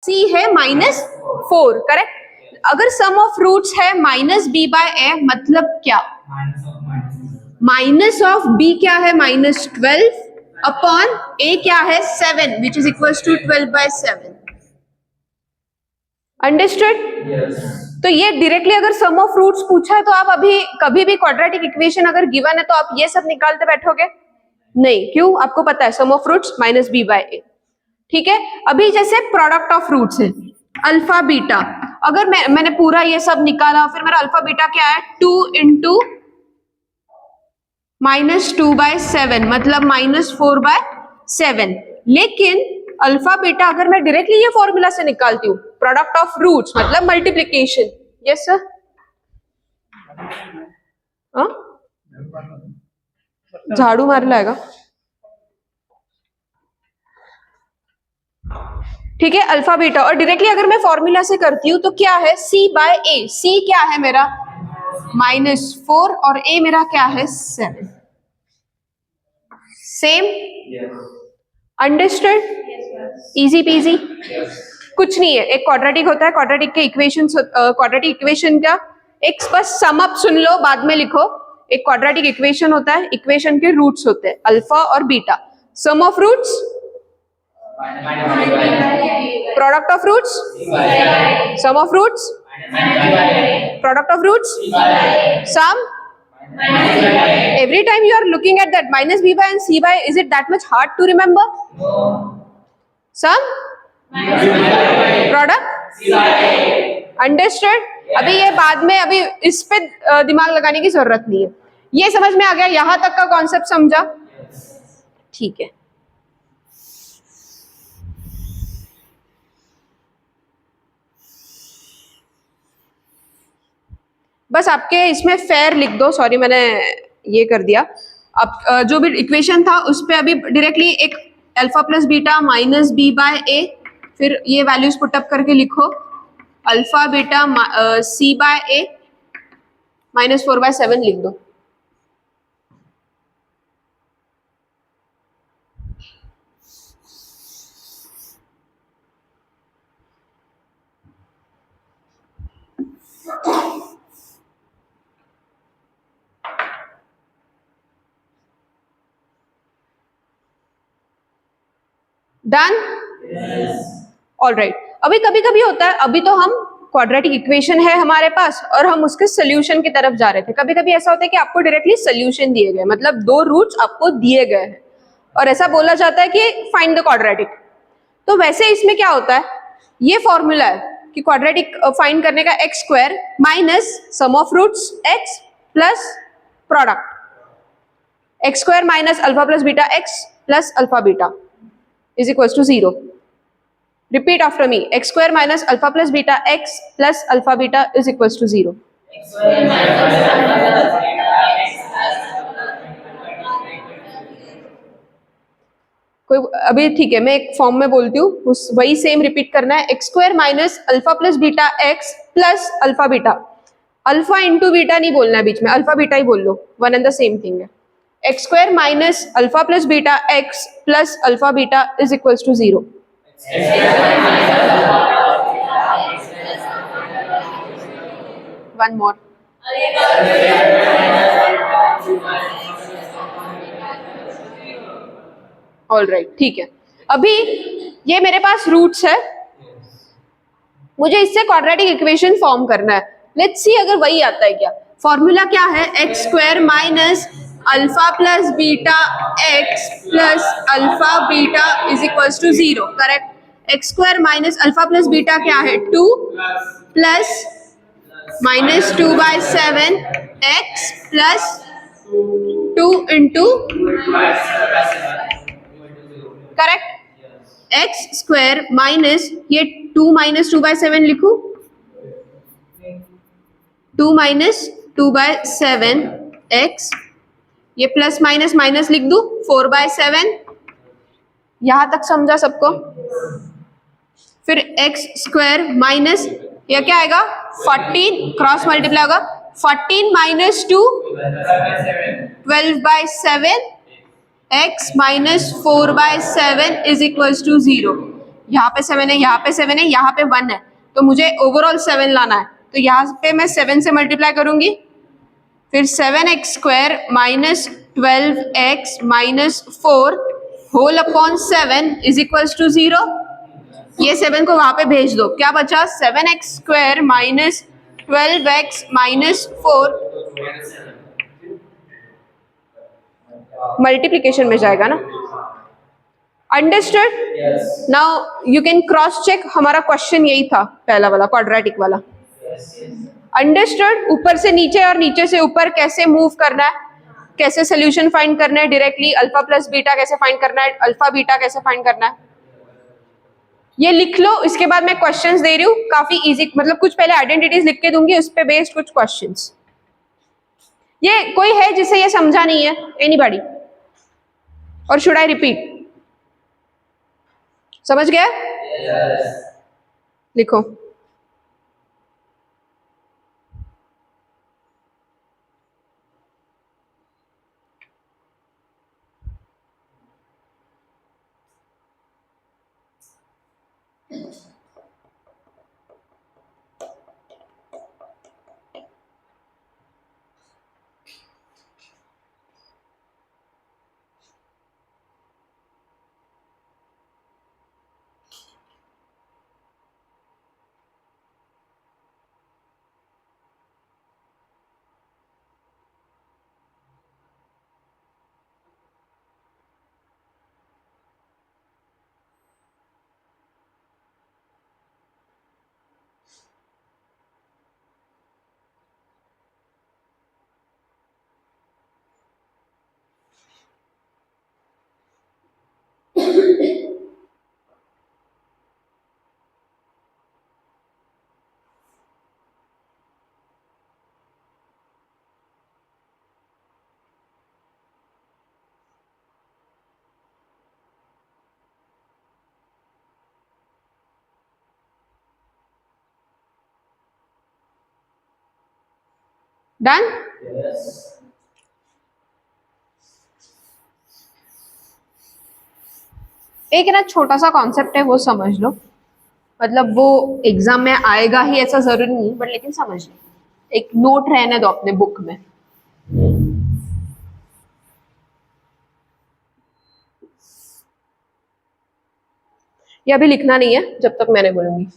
सी है -4, करेक्ट। अगर सम of roots है -b/a, मतलब क्या? माइनस ऑफ b क्या है? -12 अपॉन a क्या है? 7, which is equal to 12/7। Understood? तो ये डायरेक्टली अगर सम ऑफ रूट्स पूछा है तो आप अभी कभी भी क्वाड्रेटिक इक्वेशन अगर गिवन है तो आप ये सब निकालते बैठोगे नहीं। क्यों? आपको पता है सम ऑफ रूट्स -b/a। ठीक है, अभी जैसे प्रोडक्ट ऑफ रूट्स है अल्फा बीटा, अगर मैंने पूरा ये सब निकाला, फिर मेरा अल्फा बीटा क्या है? 2 इंटू -2/7, मतलब -4/7। लेकिन अल्फा बीटा अगर मैं डायरेक्टली ये फॉर्मूला से निकालती हूँ, प्रोडक्ट ऑफ रूट्स मतलब मल्टीप्लीकेशन। Yes sir? झाड़ू मार लाएगा। ठीक है, अल्फा बीटा, और डायरेक्टली अगर मैं फॉर्मूला से करती हूँ तो क्या है? c/a। c क्या है मेरा? -4 और a मेरा क्या है? 7। सेम? अंडरस्टूड? Easy PG? कुछ नहीं है, एक क्वाड्रेटिक होता है, क्वाड्रेटिक के इक्वेशन, क्वाड्रेटिक इक्वेशन का एक बस सम अप सुन लो, बाद में लिखो। एक क्वाड्रेटिक इक्वेशन होता है, इक्वेशन के रूट्स होते हैं अल्फा और beta. Sum of roots, product of roots, sum of roots, product of roots, sum. Every time you are looking at that -b/a and c/a, is it that much hard to remember? Sum, product, understood? अभी ये बाद में, अभी इस पे दिमाग लगाने की जरूरत नहीं है। ये समझ में आ गया? यहां तक का कॉन्सेप्ट समझा? ठीक है। बस आपके इसमें फेयर लिख दो, सॉरी मैंने ये कर दिया। अब जो भी इक्वेशन था उस पे अभी डायरेक्टली एक अल्फा प्लस बीटा -b/a, फिर ये वैल्यूज पुटअप करके लिखो, अल्फा बीटा c/a -4/7 लिख दो। डन? All right. अभी कभी कभी होता है, अभी तो हम क्वाड्रेटिक इक्वेशन है हमारे पास और हम उसके सोल्यूशन की तरफ जा रहे थे। कभी कभी ऐसा होता है कि आपको डायरेक्टली सोल्यूशन दिए गए, मतलब 2 रूट्स आपको दिए गए हैं और ऐसा बोला जाता है कि फाइंड द क्वाड्रेटिक। तो वैसे इसमें क्या होता है, ये फॉर्मूला है कि क्वाड्रेटिक फाइंड करने का x² minus sum of roots x plus product x² minus alpha plus beta x plus alpha beta is equals to 0. Repeat after me. x² minus alpha plus beta x plus alpha beta is equals to 0. कोई अभी ठीक है, मैं एक form में बोलती हूँ, उस वही सेम रिपीट करना है। x² minus alpha plus beta x plus alpha beta, alpha into beta नहीं बोलना है बीच में, अल्फा बीटा ही बोल लो, one and the same thing है। x² minus alpha plus beta x plus alpha beta is equals to 0। One more. All right, ठीक है। अभी ये मेरे पास रूट्स है, मुझे इससे क्वाड्रेटिक इक्वेशन फॉर्म करना है। लेट्स सी अगर वही आता है क्या। फॉर्मूला क्या है? x² minus alpha plus beta x plus alpha beta is equals to 0, correct. x² minus alpha plus beta क्या है? 2 plus -2/7 x plus 2 into, correct, x² minus ये 2 माइनस 2/7 लिखूं, 2 माइनस 2/7 x, ये प्लस माइनस माइनस लिख दूं, 4/7। यहां तक समझा सबको? फिर x² माइनस यह क्या आएगा? 14, क्रॉस मल्टीप्लाई होगा, 14 minus 2 12/7 x minus 4/7 is equals to 0। यहाँ पे 7 है, यहाँ पे 7 है, यहाँ पे 1 है, तो मुझे ओवरऑल 7 लाना है। तो यहाँ पे मैं 7 से मल्टीप्लाई करूंगी, फिर 7x² minus 12x minus 4 whole upon 7 is equals to 0। ये 7 को वहां पे भेज दो, क्या बचा? 7x² minus 12x minus 4 multiplication में जाएगा ना। Understood? Now you can cross check, हमारा क्वेश्चन यही था पहला वाला, क्वाड्रेटिक वाला। अंडरस्टूड? ऊपर से नीचे और नीचे से ऊपर कैसे मूव करना है, कैसे सोल्यूशन फाइंड करना है डायरेक्टली, अल्फा प्लस बीटा कैसे फाइंड करना है, अल्फा बीटा कैसे फाइंड करना है, ये लिख लो। इसके बाद मैं क्वेश्चंस दे रही हूँ, काफी इजी, मतलब कुछ पहले आइडेंटिटीज लिख के दूंगी, उस पे बेस्ड कुछ क्वेश्चंस। ये कोई है जिसे ये समझा नहीं है? एनीबॉडी? और शुड आई रिपीट? समझ गया? लिखो। डन? एक ना छोटा सा कॉन्सेप्ट है, वो समझ लो, मतलब वो एग्जाम में आएगा ही ऐसा जरूरी नहीं, बट लेकिन समझ लो, एक नोट रहने दो अपने बुक में। ये अभी लिखना नहीं है जब तक मैंने बोलूंगी।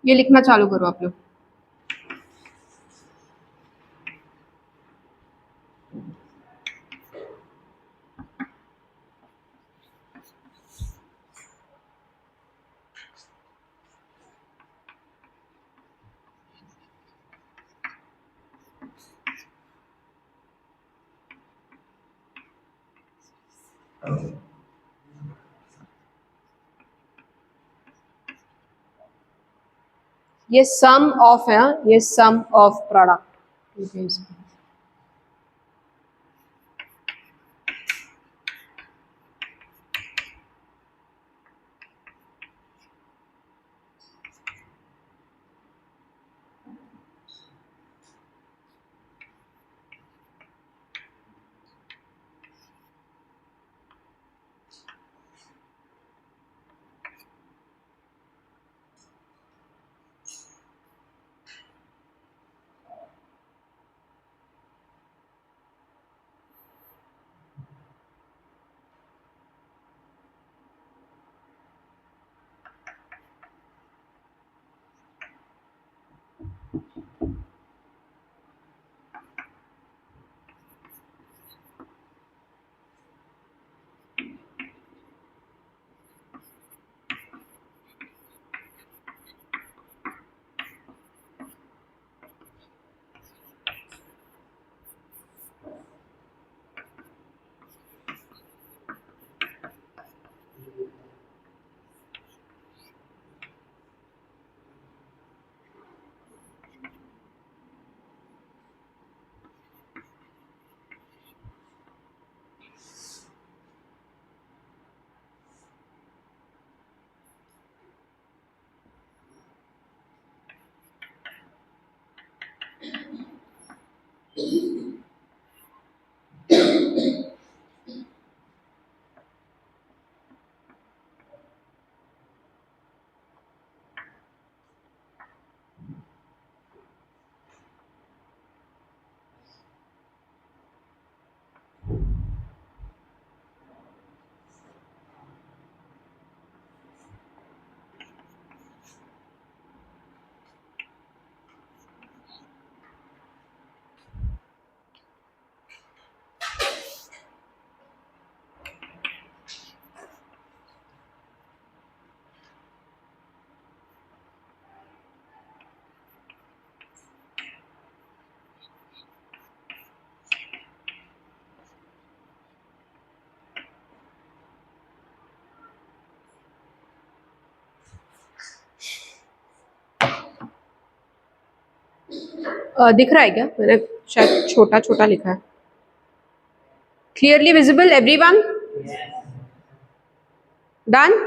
ये लिखना चालू करो आप लोग। ये सम ऑफ है, हाँ? ये सम ऑफ प्रोडक्ट। दिख रहा है क्या? मैंने शायद छोटा छोटा लिखा है। Clearly visible everyone? Done?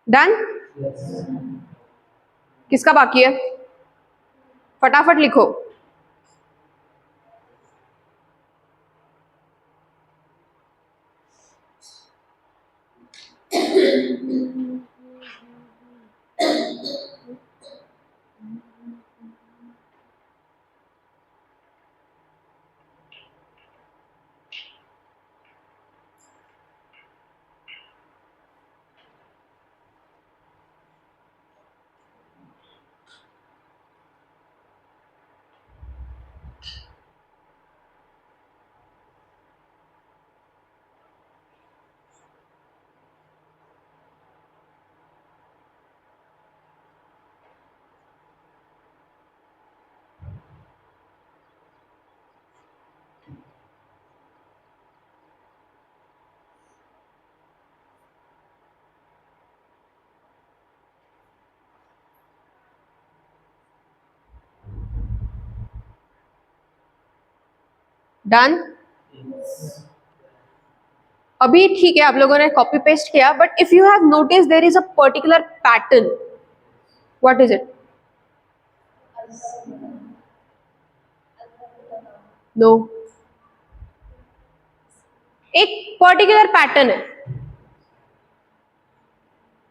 Done? किसका बाकी है? फटाफट लिखो। डन? अभी ठीक है, आप लोगों ने कॉपी पेस्ट किया, but if you have notice there is a particular pattern what is it? No, एक पर्टिकुलर पैटर्न है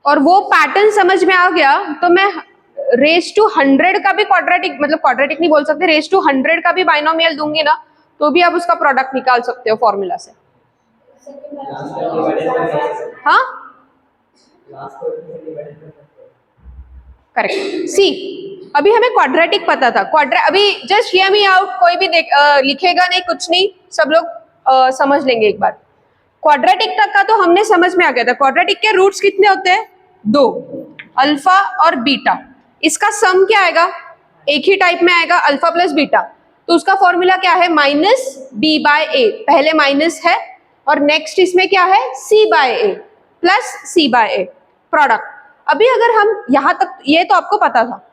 और वो पैटर्न समझ में आ गया तो मैं रेस टू 100 का भी क्वाड्रेटिक, मतलब क्वाड्रेटिक नहीं बोल सकते, रेस टू 100 का भी बाइनोमियल दूंगी ना तो भी आप उसका प्रोडक्ट निकाल सकते हो फॉर्मूला से। हाँ करेक्ट। सी अभी हमें क्वाड्रेटिक पता था, अभी जस्ट हियर मी आउट, कोई भी लिखेगा नहीं, कुछ नहीं, सब लोग समझ लेंगे एक बार। क्वाड्रेटिक तक का तो हमने समझ में आ गया था। क्वाड्रेटिक के रूट्स कितने होते हैं? 2, अल्फा और बीटा। इसका सम क्या आएगा? एक ही टाइप में आएगा, अल्फा प्लस बीटा। तो उसका फॉर्मूला क्या है? माइनस बी बाय ए। पहले माइनस है और नेक्स्ट इसमें क्या है? सी by A plus C by A product. अभी अगर हम यहां तक, ये तो आपको पता था,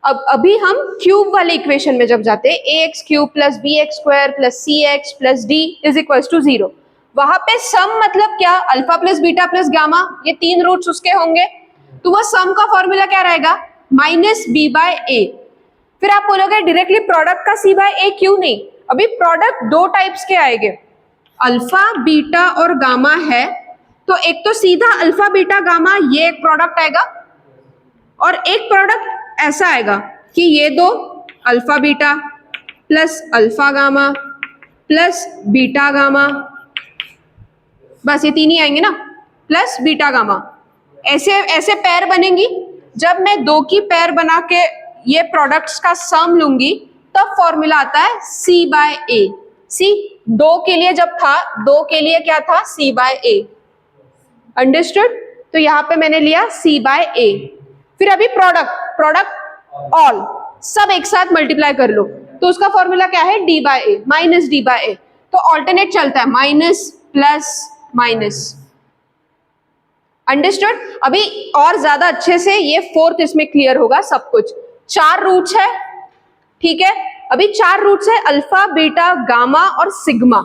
अब अभी हम क्यूब वाले इक्वेशन में जब जाते हैं, A x cube plus B x square plus C x plus D is equal to 0, वहां पे सम मतलब क्या? Alpha plus beta plus gamma, ये 3 रूट्स उसके होंगे, तो वह सम का फॉर्मूला क्या रहेगा? माइनस बी बाय ए। फिर आप बोलोगे डायरेक्टली प्रोडक्ट का सी बाय ए क्यों नहीं? अभी प्रोडक्ट 2 टाइप्स के आएंगे, अल्फा बीटा और गामा है, तो एक तो सीधा अल्फा बीटा गामा ये एक प्रोडक्ट आएगा, और एक प्रोडक्ट ऐसा आएगा कि ये दो alpha beta plus alpha gamma plus beta gamma, बस ये 3 ही आएंगे ना, प्लस बीटा गामा, ऐसे ऐसे पैर बनेंगी। जब मैं 2 की पैर बना के ये प्रोडक्ट्स का सम लूंगी तब फॉर्मूला आता है सी बाय ए। सी 2 के लिए जब था, 2 के लिए क्या था? सी बाय ए। अंडरस्टूड? तो यहां पे मैंने लिया सी बाय ए। फिर अभी प्रोडक्ट ऑल सब एक साथ मल्टीप्लाई कर लो, तो उसका फॉर्मूला क्या है? D by A, minus D by A. तो ऑल्टरनेट चलता है, माइनस प्लस माइनस। अंडरस्टूड? अभी और ज्यादा अच्छे से ये 4th इसमें क्लियर होगा सब कुछ। 4 रूट्स है, ठीक है? अभी 4 रूट्स है, अल्फा बीटा गामा और सिग्मा,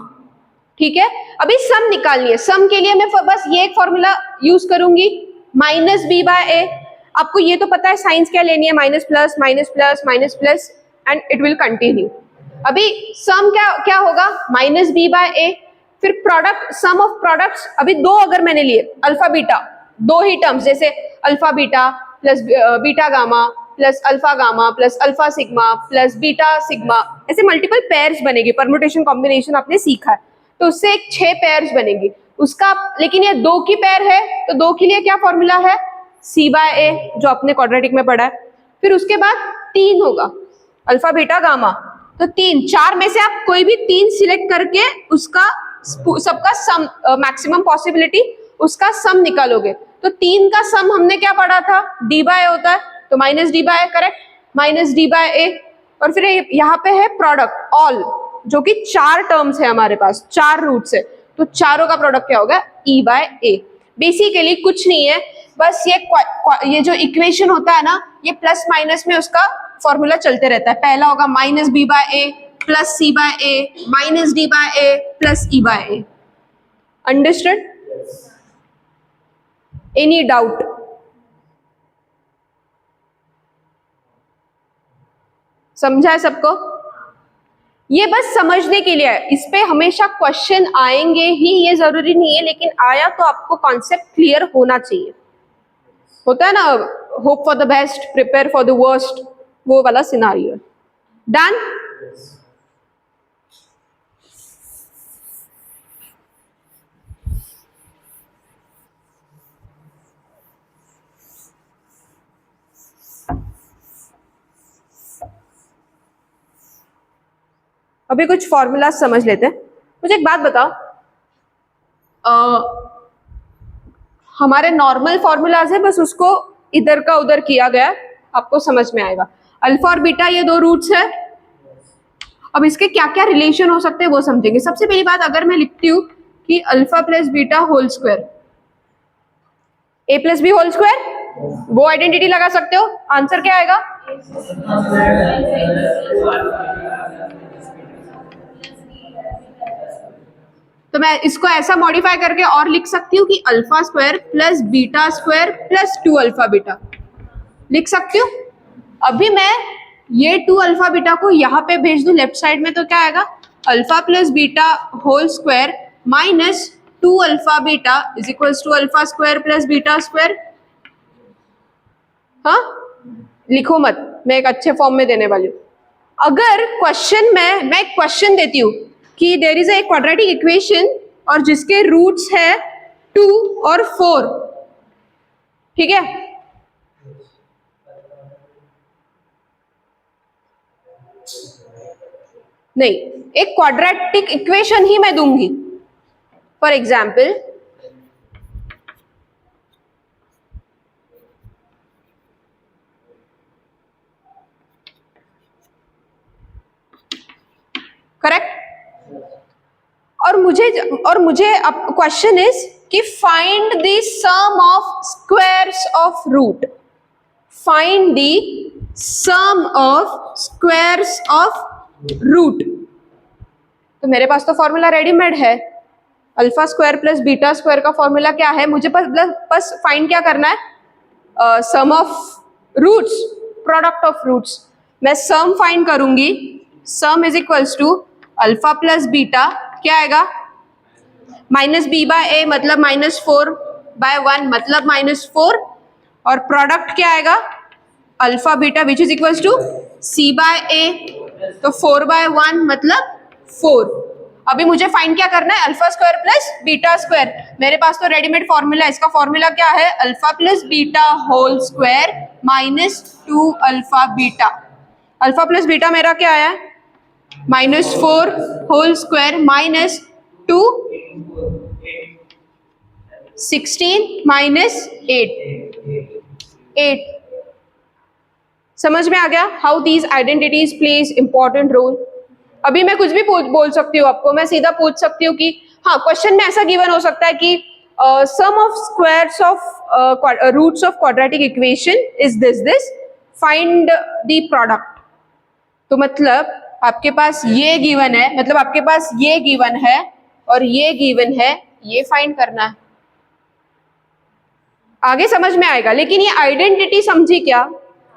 ठीक है? अभी सम निकालनी है। सम के लिए मैं बस ये एक फॉर्मूला यूज करूंगी, माइनस बी बाय ए। आपको ये तो पता है साइंस क्या लेनी है, minus plus minus plus minus plus and it will continue. अभी सम क्या होगा? माइनस बी बाय ए। फिर प्रोडक्ट, सम ऑफ प्रोडक्ट्स, अभी 2 अगर मैंने लिए अल्फा बीटा, 2 ही टर्म्स, जैसे alpha beta plus beta gamma plus alpha sigma plus beta sigma, ऐसे मल्टीपल पेयर्स बनेगी। परम्यूटेशन कॉम्बिनेशन आपने सीखा है, तो उससे एक 6 पेयर्स बनेगी उसका। लेकिन ये 2 की पेयर है, तो 2 के लिए क्या फॉर्मूला है? सी बाय ए, जो आपने क्वाड्रेटिक में पढ़ा है। फिर उसके बाद 3 होगा, अल्फा बीटा गामा, तो 3, 4 में से आप कोई भी 3 सिलेक्ट करके उसका सबका सम, मैक्सिमम पॉसिबिलिटी उसका सम निकालोगे। तो 3 का सम हमने क्या पढ़ा था? डी बाय ए होता है, तो minus D by A, correct, minus D by ए। और फिर यहाँ पे है प्रोडक्ट ऑल, जो कि 4 टर्म्स है हमारे पास, 4 रूट्स है, तो चारों का प्रोडक्ट क्या होगा? ई बाय ए। बेसिकली कुछ नहीं है, बस ये जो इक्वेशन होता है ना, ये प्लस माइनस में उसका फॉर्मूला चलते रहता है। पहला होगा minus B by A plus C by A minus D by A plus E by A. Understood? Any doubt? समझा है सबको? ये बस समझने के लिए है, इस पे हमेशा क्वेश्चन आएंगे ही, ये जरूरी नहीं है, लेकिन आया तो आपको कॉन्सेप्ट क्लियर होना चाहिए। होता है ना, hope for the best, prepare for the worst, वो वाला सिनारियो। डन? अभी कुछ फॉर्मूला समझ लेते हैं। मुझे एक बात बताओ, हमारे नॉर्मल फॉर्मूलाज है, बस उसको इधर का उधर किया गया, आपको समझ में आएगा। अल्फा और बीटा ये 2 रूट्स है। अब इसके क्या क्या रिलेशन हो सकते हैं वो समझेंगे। सबसे पहली बात, अगर मैं लिखती हूँ कि alpha plus beta whole square A plus B whole square, वो आइडेंटिटी लगा सकते हो। आंसर क्या आएगा? तो मैं इसको ऐसा मॉडिफाई करके और लिख सकती हूँ कि alpha square plus beta square plus 2 alpha beta. लिख सकती हूँ। अभी मैं ये 2 अल्फा बीटा को यहाँ पे भेज दूं लेफ्ट साइड में, तो क्या आएगा, alpha plus beta whole square minus 2 alpha beta is equals to alpha square plus beta square. हाँ, लिखो मत, मैं एक अच्छे फॉर्म में देने वाली हूँ। अगर क्वेश्चन में मैं एक क्वेश्चन देती हूँ कि there is a quadratic equation और जिसके रूट्स है 2 और 4, ठीक है, नहीं, एक क्वाड्रेटिक इक्वेशन ही मैं दूंगी। फॉर एग्जाम्पल, करेक्ट, और मुझे अब क्वेश्चन इज कि find the sum of squares of root, find the sum of squares of root. तो मेरे पास तो फॉर्मूला रेडीमेड है, alpha square plus beta square का फॉर्मूला क्या है, मुझे बस फाइंड क्या करना है, sum of roots, product of roots. मैं सम फाइंड करूंगी, sum is equals to alpha plus beta, क्या आएगा, माइनस बी बाय ए मतलब माइनस 4/1 मतलब -4, और प्रोडक्ट क्या आएगा, alpha beta which is equals to C by A, तो 4/1 मतलब 4। अभी मुझे फाइंड क्या करना है, alpha square plus beta square. मेरे पास तो रेडीमेड फॉर्मूला है, इसका फॉर्मूला क्या है, alpha plus beta whole square minus 2 alpha beta. Alpha plus beta मेरा क्या आया, -4 होल स्क्वायर माइनस 2, 16 माइनस 8। समझ में आ गया how these identities plays important role. अभी मैं कुछ भी बोल सकती हूँ आपको, मैं सीधा पूछ सकती हूँ कि हाँ, क्वेश्चन में ऐसा गिवन हो सकता है कि sum of squares of roots of quadratic equation is this, find the product. तो मतलब आपके पास ये गिवन है, मतलब आपके पास ये गिवन है और ये गिवन है, ये फाइंड करना है, आगे समझ में आएगा। लेकिन ये आइडेंटिटी समझी क्या,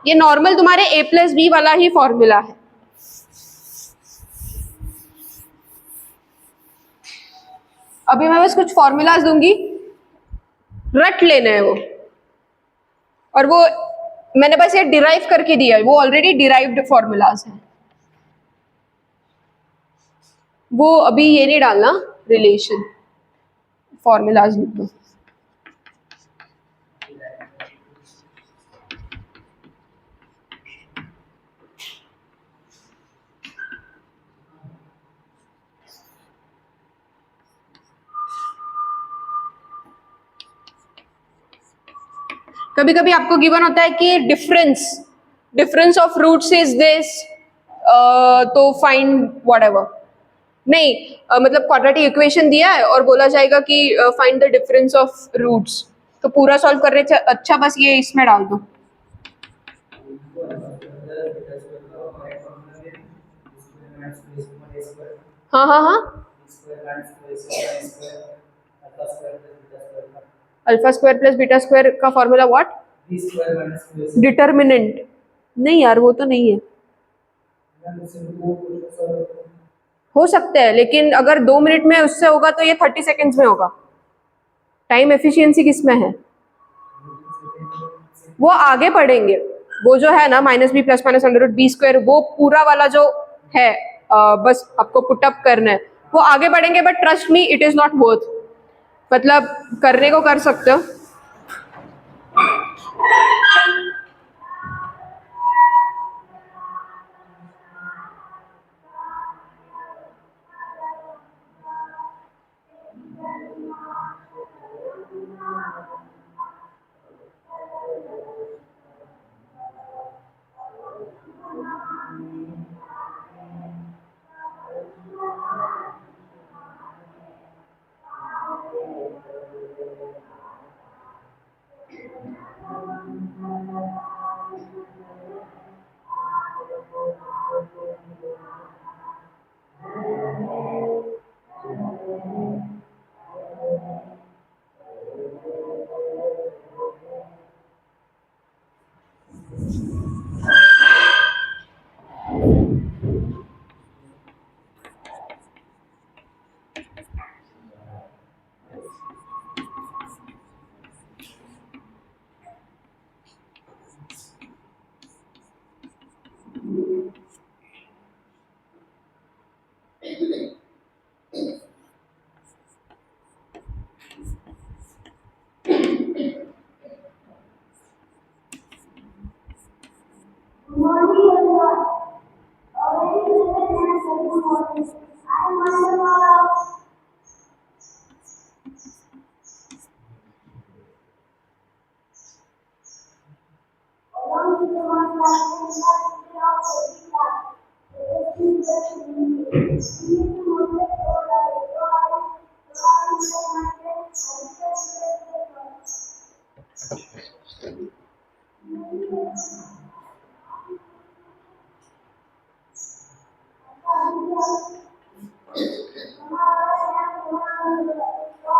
ये नॉर्मल तुम्हारे a प्लस बी वाला ही फॉर्मूला है। अभी मैं बस कुछ फॉर्मूलाज दूंगी, रट लेने हैं वो, और वो मैंने बस ये डिराइव करके दिया है, वो ऑलरेडी डिराइव्ड फॉर्मूलाज हैं, वो अभी ये नहीं डालना, रिलेशन फॉर्मूलाज लिख दो। कभी कभी आपको गिवन होता है कि difference of roots is this, तो फाइंड व्हाटएवर, नहीं, मतलब क्वाड्रेटिक इक्वेशन दिया है और बोला जाएगा कि find the difference of roots, तो पूरा सॉल्व करने से अच्छा बस ये इसमें डाल दो। हाँ हाँ हाँ, alpha square plus beta square का फॉर्मूला व्हाट, डिटर्मिनेंट, नहीं यार वो तो नहीं है, हो सकता है, लेकिन अगर 2 मिनट में उससे होगा तो ये 30 सेकेंड्स में होगा। टाइम एफिशिएंसी किस में है, वो आगे पढ़ेंगे, वो जो है ना minus B plus minus under root B square, वो पूरा वाला जो है, बस आपको पुटअप करना है, वो आगे बढ़ेंगे, but trust me it is not worth, मतलब करने को कर सकते हो।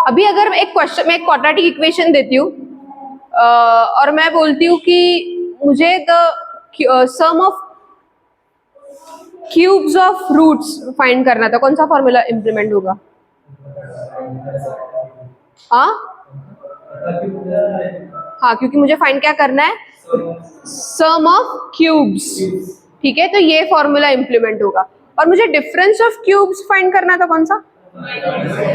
अभी अगर मैं एक क्वाड्रेटिक इक्वेशन देती हूँ और मैं बोलती हूँ कि मुझे the sum of cubes of roots find करना था, कौन सा फॉर्मूला इंप्लीमेंट होगा? हाँ हाँ, क्योंकि मुझे फाइंड क्या करना है, सम ऑफ क्यूब्स, ठीक है, तो ये फॉर्मूला इंप्लीमेंट होगा। और मुझे डिफरेंस ऑफ क्यूब्स फाइंड करना था, कौन सा?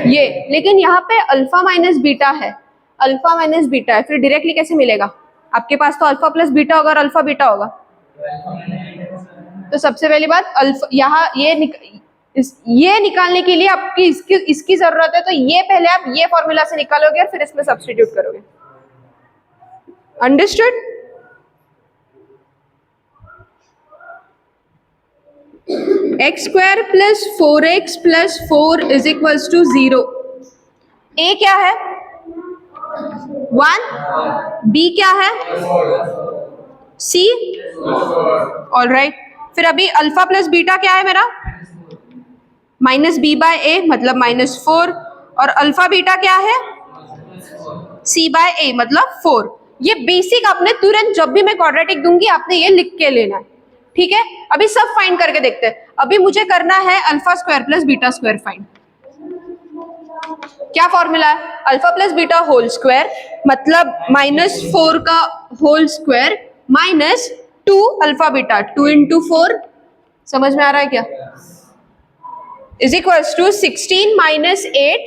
ये। लेकिन यहाँ पे अल्फा माइनस बीटा है, अल्फा माइनस बीटा है, फिर डायरेक्टली कैसे मिलेगा? आपके पास तो अल्फा प्लस बीटा होगा और अल्फा बीटा होगा। तो सबसे पहली बात, अल्फा यहाँ ये निकालने के लिए आपकी इसकी जरूरत है, तो ये पहले आप ये फॉर्मूला से निकालोगे और फिर इसमें सब्स्टिट्यूट करोगे। Understood? X square plus 4x plus 4 is equals to 0। A क्या है? 1। बी क्या है? सी। All right. फिर अभी अल्फा प्लस बीटा क्या है मेरा? माइनस बी बाय ए, मतलब -4। और अल्फा बीटा क्या है? सी बाय ए, मतलब 4। ये बेसिक आपने तुरंत जब भी मैं क्वाड्रेटिक दूंगी आपने ये लिख के लेना है, ठीक है? अभी सब फाइंड करके देखते हैं। अभी मुझे करना है alpha square plus beta square find. क्या फॉर्मूला है? Alpha plus beta whole square, मतलब -4 का whole square minus 2 alpha beta, 2 × 4, समझ में आ रहा है क्या? इज इक्वल्स टू 16 माइनस 8,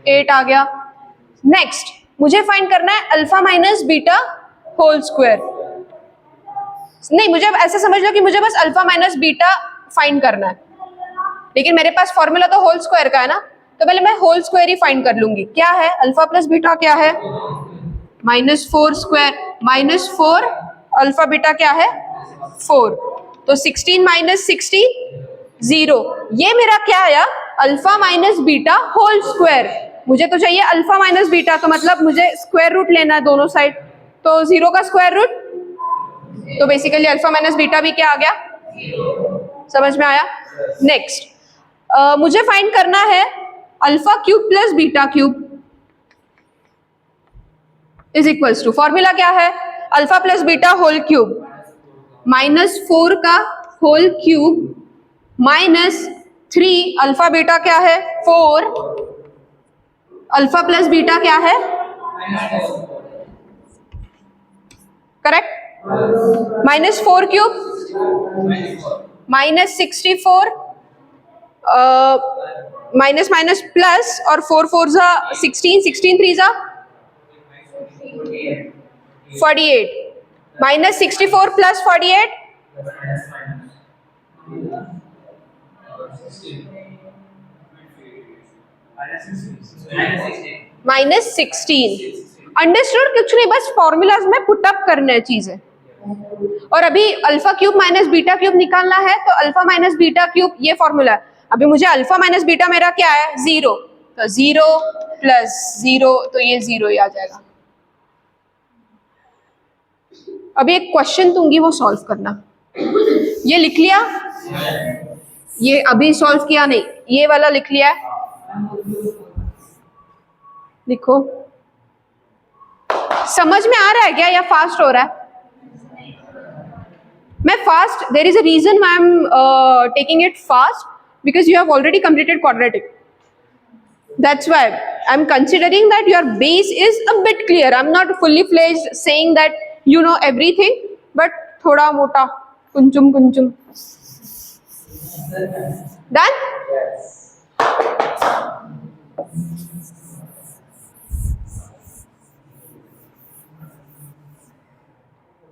8 आ गया। नेक्स्ट मुझे फाइंड करना है alpha minus beta whole square. नहीं, मुझे ऐसे समझ लो कि मुझे बस अल्फा माइनस बीटा फाइंड करना है, लेकिन मेरे पास फॉर्मूला तो होल स्क्वायर का है ना, तो पहले मैं होल स्क्वायर ही फाइंड कर लूंगी। क्या है अल्फा प्लस बीटा? क्या है? -4 स्क्वायर, -4 अल्फा बीटा क्या है? 4। तो 16 माइनस 16 0। ये मेरा क्या आया? Alpha minus beta whole square. मुझे तो चाहिए अल्फा माइनस बीटा, तो मतलब मुझे स्क्वायर रूट लेना है दोनों साइड, तो 0 का स्क्वायर रूट, तो बेसिकली अल्फा माइनस बीटा भी क्या आ गया? समझ में आया? नेक्स्ट मुझे फाइंड करना है alpha cube plus beta cube is equals to, formula क्या है? Alpha plus beta whole cube, -4 का होल क्यूब -3 अल्फा बीटा क्या है? 4। अल्फा प्लस बीटा क्या है? Correct. -4 cube -64, minus minus plus, और 4 4 जा 16, 16 3 जा 48, -64 प्लस 48 -16। अंडरस्टूड? कुछ नहीं, बस फॉर्मूलाज में पुटअप करने चीजें। और अभी alpha cube minus beta cube निकालना है, तो अल्फा माइनस बीटा क्यूब ये फॉर्मूला है। अभी मुझे अल्फा माइनस बीटा मेरा क्या है? 0, तो 0 प्लस 0, तो ये 0 ही आ जाएगा। अभी एक क्वेश्चन दूंगी, वो सॉल्व करना। ये लिख लिया? ये अभी सॉल्व किया नहीं, ये वाला लिख लिया है? लिखो। समझ में आ रहा है क्या या फास्ट हो रहा है? मैं fast, there is a reason why I am taking it fast, because you have already completed quadratic. That's why I'm considering that your base is a bit clear. I'm not fully fledged saying that you know everything, but thoda mota kunchum kunchum. Done?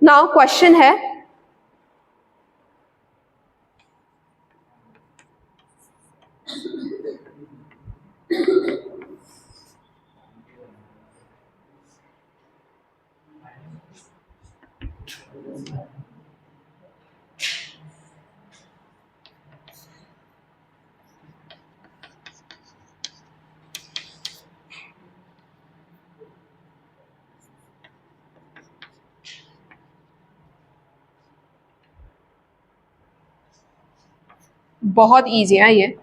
Now question है, बहुत easy है ये।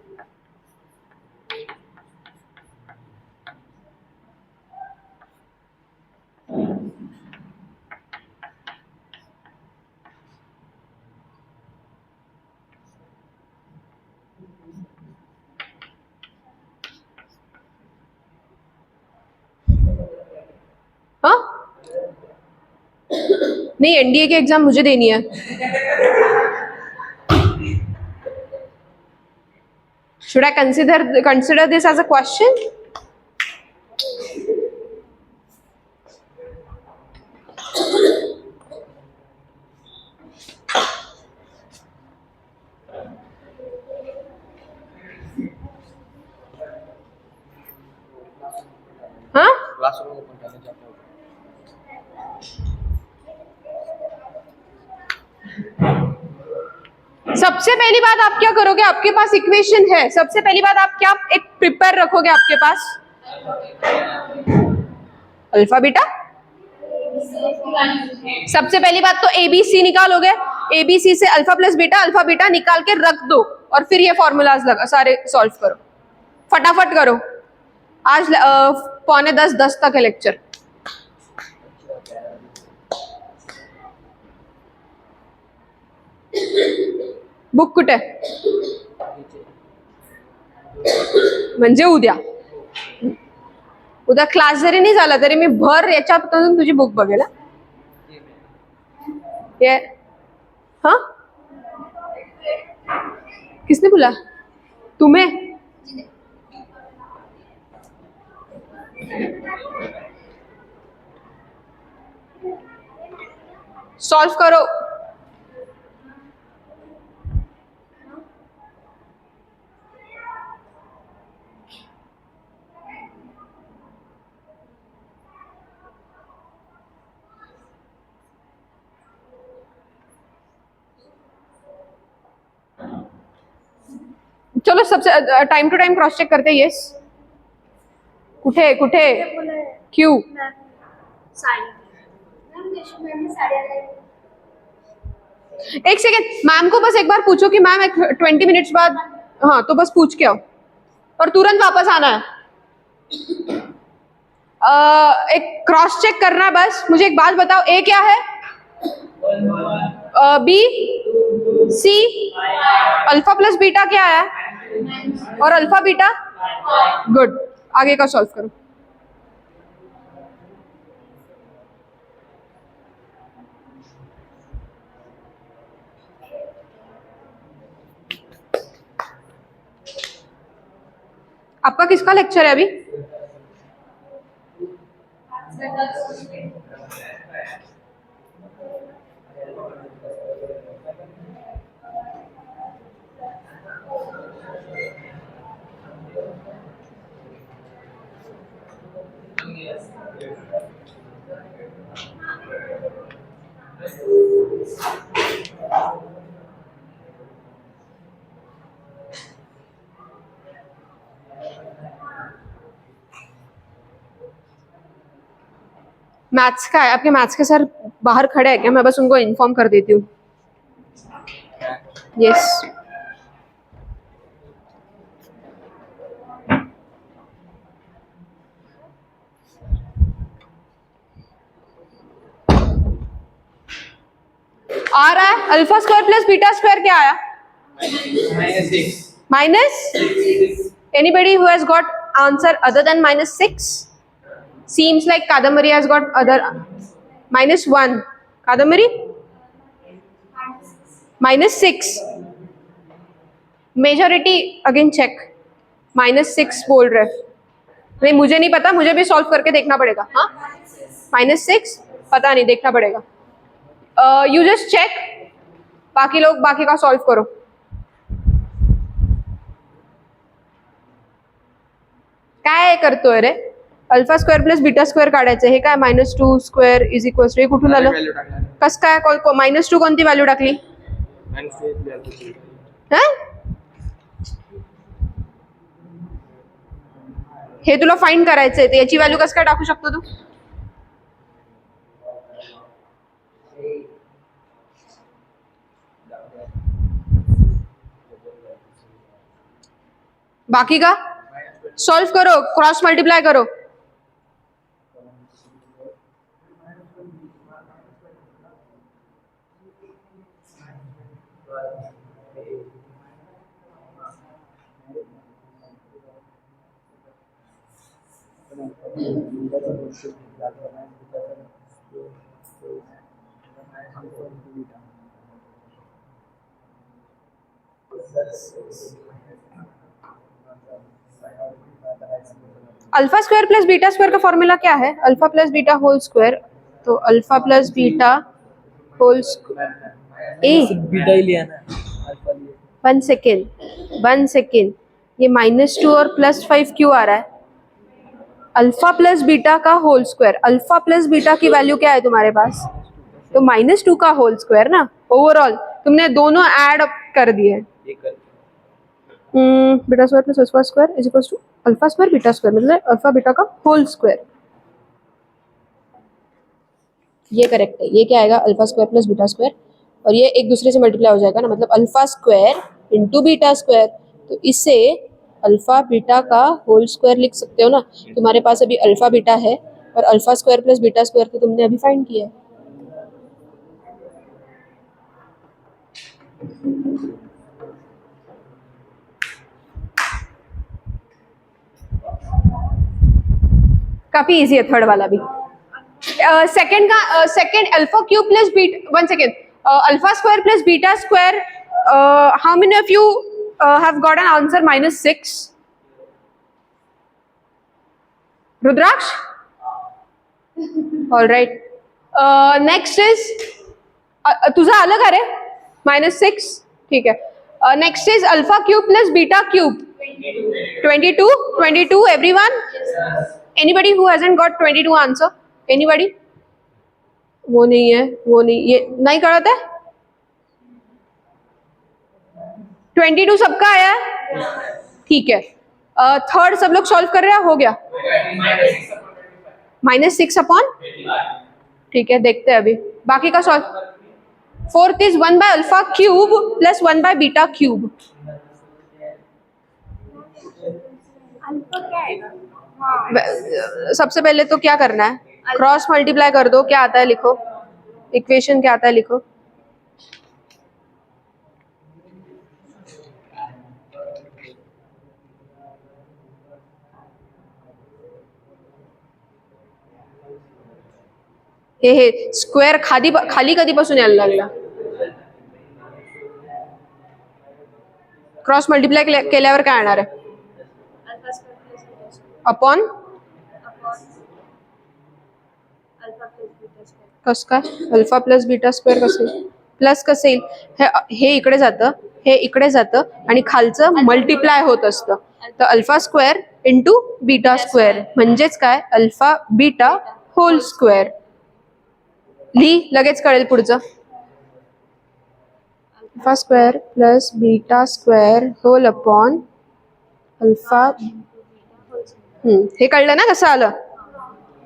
हाँ, नहीं, NDA की exam मुझे देनी है। Should I consider this as a question? हाँ, सबसे पहली बात आप क्या करोगे, आपके पास इक्वेशन है, सबसे पहली बात आप क्या एक प्रिपेयर रखोगे आपके पास, अल्फा बीटा। सबसे पहली बात तो एबीसी निकालोगे, एबीसी से अल्फा बीटा निकाल के रख दो, और फिर ये फॉर्मूलाज लगा सारे सॉल्व करो, फटाफट करो। आज 9:45 तक है लेक्चर। बुक कुठे म्हणजे उद्या क्लास जरी नहीं झाला तरी मी भर याच्यातून तुझी बुक बघेल। ये हाँ, किसने बोला तुम्हें? सॉल्व करो। चलो सबसे time to time cross check करते हैं। यस, कुठे कुठे क्यू एक सेकेंड, मैम को बस एक बार पूछो कि मैम 20 मिनट्स बाद, हाँ तो बस पूछ के आओ और तुरंत वापस आना है। एक क्रॉस चेक करना है बस। मुझे एक बात बताओ, ए क्या है, B C, alpha plus beta क्या है, और अल्फा बीटा। गुड, आगे का सॉल्व करो। आपका किसका लेक्चर है अभी? मैथ्स का है। आपके मैथ्स के सर बाहर खड़े हैं क्या? मैं बस उनको इन्फॉर्म कर देती हूँ। यस, आ रहा है। Alpha square plus beta square क्या आया? Minus. Anybody who has got answer other than -6? Seems like Kadambari has got other -1. Kadambari -6. Majority again check. -6 बोल रहे। नहीं, मुझे नहीं पता, मुझे भी सॉल्व करके देखना पड़ेगा। हाँ, -6 पता नहीं, देखना पड़ेगा। यू जस्ट चेक, बाकी लोग बाकी का सॉल्व करो। काय करतोय रे? Alpha square plus beta square काढायचं, हे काय -2 स्क्वेअर इज इक्वल्स टू, हे कुठून आलं? कस काय -2 कोणती व्हॅल्यू टाकली? हे तुला फाइंड करायचंय, तर याची व्हॅल्यू कस काय टाकू शकतो तू? बाकी का सॉल्व करो, क्रॉस मल्टीप्लाई करो। Alpha square plus beta square का फॉर्मूला क्या है? Alpha plus beta whole square, तो alpha plus beta whole beta ही लिया ना, 1 सेकेंड, ये -2 और +5 क्यों आ रहा है? अल्फा प्लस बीटा का whole square, alpha plus beta की वैल्यू क्या है तुम्हारे पास? तो -2 का होल स्क्वायर ना, ओवरऑल तुमने दोनों ऐड कर दिए। Beta square plus alpha square is equal to alpha square beta square, मतलब अल्फा बीटा का होल स्क्वायर। ये करेक्ट है। ये क्या आएगा? Alpha square plus beta square, और ये एक दूसरे से मल्टीप्लाई हो जाएगा ना, मतलब alpha square into beta square. तो इससे अल्फा बीटा का होल स्क्वायर लिख सकते हो ना। तुम्हारे पास अभी अल्फा बीटा है, और alpha square plus beta square तो तुमने अभी फाइंड किया है। काफी इजी है थर्ड वाला भी। Second alpha cube plus beta, 1 second, alpha square plus beta square, how many of you have got an answer -6? Rudraksh? All right, next is तुझा अलग अरे -6, ठीक है। Next is alpha cube plus beta cube, 22 everyone? Anybody who hasn't got 22 answer? Anybody? वो नहीं है, वो नहीं, ये नहीं करता है। 22 सबका आया है, ठीक है। थर्ड सब लोग सॉल्व कर रहे हैं, हो गया? -6 अपॉन, ठीक है, देखते हैं अभी बाकी का solve. Fourth is 1 by alpha cube plus 1 by beta cube. सबसे पहले तो क्या करना है? क्रॉस मल्टीप्लाई कर दो, क्या आता है लिखो, इक्वेशन क्या आता है लिखो। हे स्क्वेअर खाली कधीपासून यायला लागला? क्रॉस मल्टीप्लाई केल्यावर काय येणार आहे? अपॉन कस काय? अल्फा प्लस बीटा स्क्वेअर कसं येईल? प्लस कसं येईल? हे इकडे जातं, हे इकडे जातं, आणि खालचं मल्टिप्लाय होत असतं। तर alpha square into beta square म्हणजेच काय? Alpha beta whole square. ली, लगेच कळेल पुढचं। Alpha square plus beta square whole upon alpha, हे कळलं ना कसं आलं?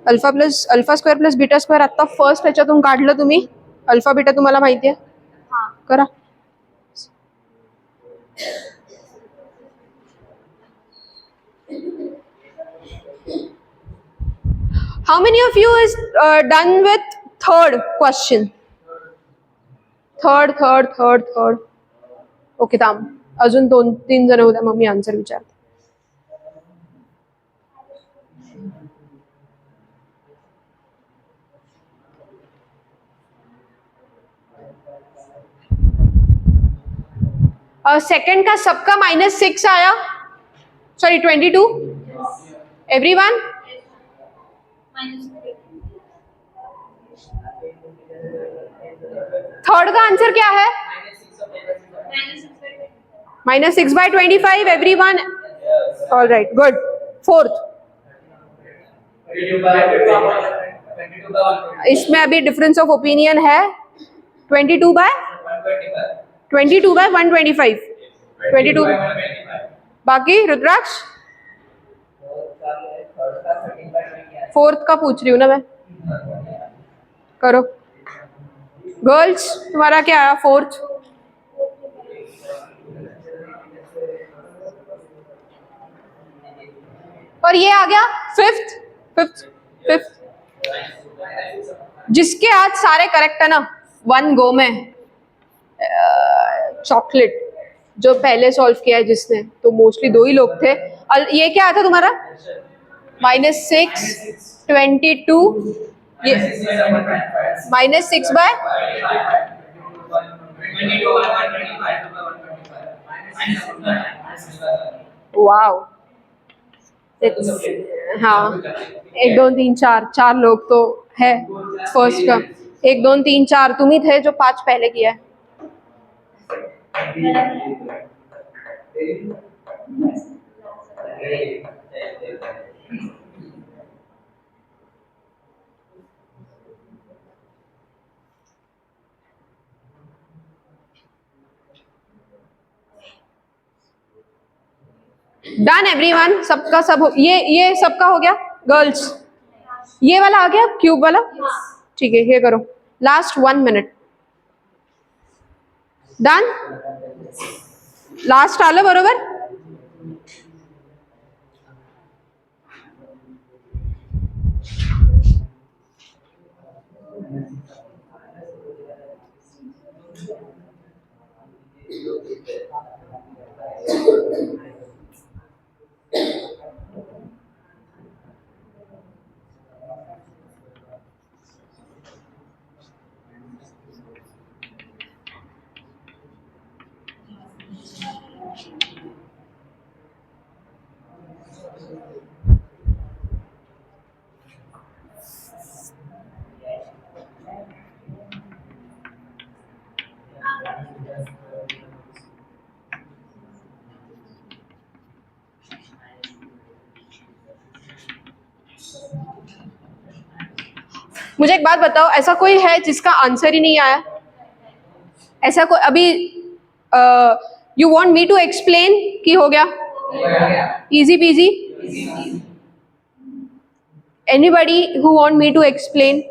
Alpha square plus beta square आता फर्स्ट ह्याच्यातून काढलं तुम्ही। अल्फा बीटा तुम्हाला माहिती आहे, करा। How many of you is done with third question? Third okay, थांब, अजून 2-3 जण होत्या, मग मी आन्सर विचारते। सेकंड का सबका -6 आया, सॉरी 22 एवरीवन? थर्ड का आंसर क्या है? -6/25 everyone? All right, good. Fourth, इसमें अभी डिफरेंस ऑफ ओपिनियन है। 22/125, 22। बाकी रुद्राक्ष? फोर्थ का पूछ रही हूँ ना मैं, करो। गर्ल्स, तुम्हारा क्या आया फोर्थ? और ये आ गया फिफ्थ फिफ्थ फिफ्थ, जिसके आज सारे करेक्ट है ना, 1 गो में चॉकलेट जो पहले सॉल्व किया है जिसने, तो मोस्टली 2 ही लोग थे। और ये क्या आया था तुम्हारा? -6 22, ये -6/, वाओ। हाँ, 1 2 3 4, 4 लोग तो है फर्स्ट का। 1 2 3 4 तुम ही थे जो 5 पहले किया है। डन एवरीवन, सबका सब ये सबका हो गया गर्ल्स। ये वाला आ गया क्यूब वाला, ठीक है ये करो, लास्ट 1 मिनट। डन, लास्ट आलं बरोबर। मुझे एक बात बताओ, ऐसा कोई है जिसका आंसर ही नहीं आया? ऐसा कोई अभी? You want me to explain कि हो गया? Easy peasy. Anybody who want me to explain?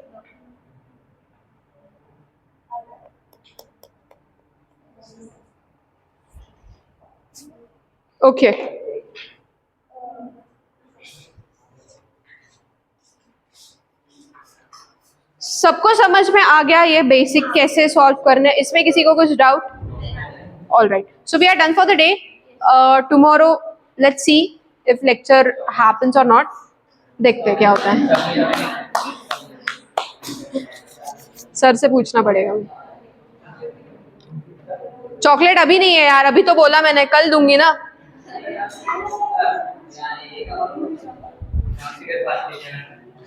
Okay, सबको समझ में आ गया ये बेसिक कैसे सॉल्व करना है? इसमें किसी को कुछ doubt? All right, so we are done for the day. Tomorrow let's see if lecture happens और नॉट, देखते हैं क्या होता है। सर से पूछना पड़ेगा। चॉकलेट अभी नहीं है यार, अभी तो बोला मैंने कल दूंगी ना।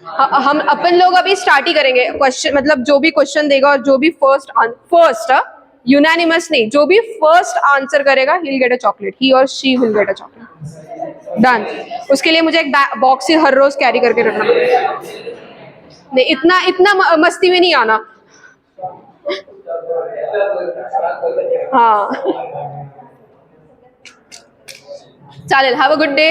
हम अपन लोग अभी स्टार्ट ही करेंगे क्वेश्चन, मतलब जो भी क्वेश्चन देगा और जो भी फर्स्ट यूनानिमस नहीं, जो भी फर्स्ट आंसर करेगा he will get a chocolate, he or she will get a chocolate. Done. उसके लिए मुझे एक बॉक्स ही हर रोज कैरी करके रखना पड़ेगा। नहीं, इतना मस्ती में नहीं आना। हाँ, चालेल, हैव अ गुड डे।